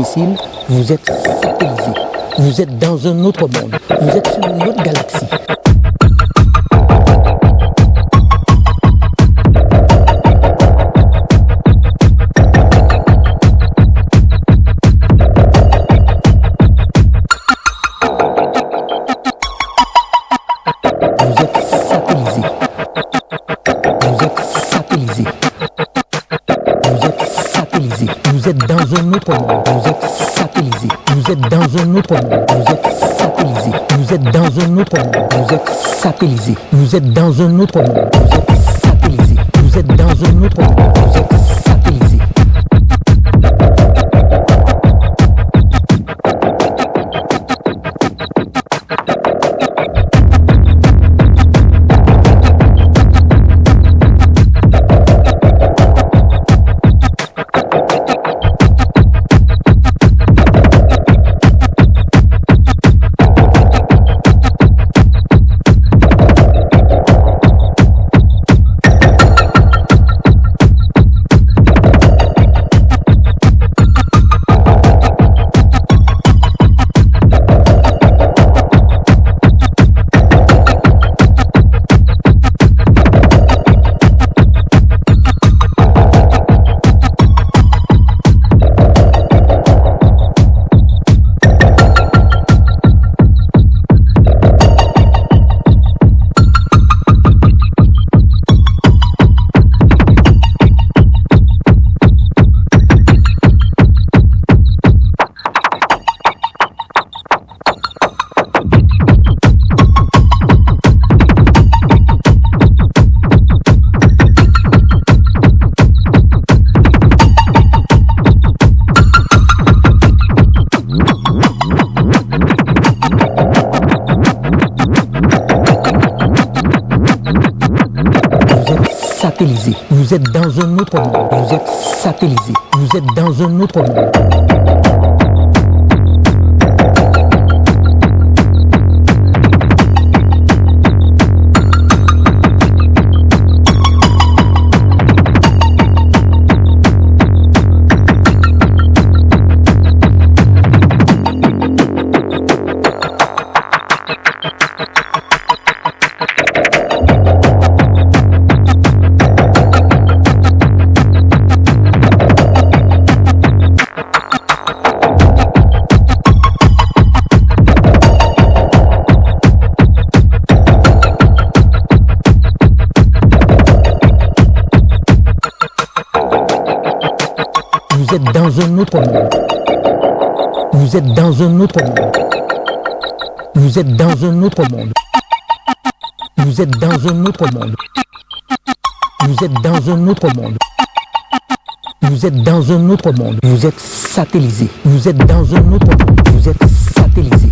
domicile, vous êtes satellisé. Vous êtes dans un autre monde. Vous êtes sur une autre galaxie. Vous êtes satellisé. Vous êtes satellisé. Vous êtes satellisé. Vous êtes dans un autre monde. Vous êtes satellisé. Vous êtes dans un autre monde. Vous êtes satellisé. Vous êtes dans un autre monde. Vous êtes satellisé. Vous êtes dans un autre monde. Vous êtes satellisé. Vous êtes dans un autre monde. Vous êtes satellisé. Satellisé. Vous êtes dans un autre monde. Vous êtes satellisé. Vous êtes dans un autre monde. Vous êtes dans un autre monde. Vous êtes dans un autre monde. Vous êtes dans un autre monde. Vous êtes dans un autre monde. Vous êtes dans un autre monde. Vous êtes dans un autre monde. Vous êtes satellisé. Vous êtes dans un autre monde. Vous êtes satellisé.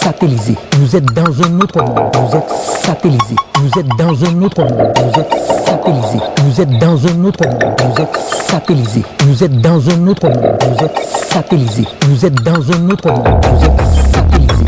Satellisé. Vous êtes dans un autre monde. Vous êtes satellisé. Vous êtes dans un autre monde. Vous êtes satellisé. Vous êtes dans un autre monde. Vous êtes satellisé. Vous êtes dans un autre monde. Vous êtes satellisé. Vous êtes dans un autre monde. Vous êtes satellisé.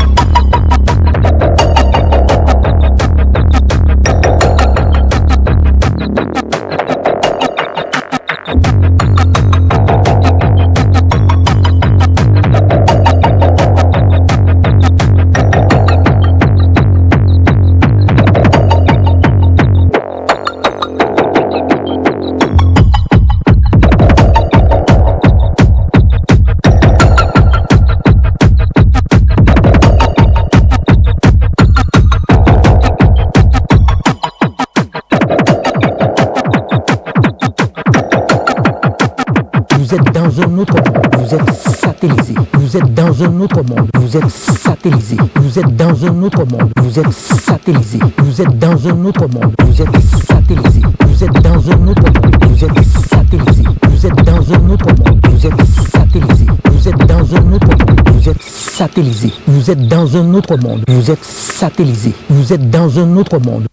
un autre monde. Vous êtes satellisé. Vous êtes dans un autre monde. Vous êtes satellisé. Vous êtes dans un autre monde. Vous êtes satellisé. Vous êtes dans un autre monde. Vous êtes satellisé. Vous êtes dans un autre monde. Vous êtes satellisé. Vous êtes dans un autre monde. Vous êtes satellisé. Vous êtes dans un autre monde. Vous êtes satellisé. Vous êtes dans un autre monde. Vous êtes satellisé. Vous êtes dans un autre monde.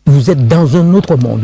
Vous êtes dans un autre monde.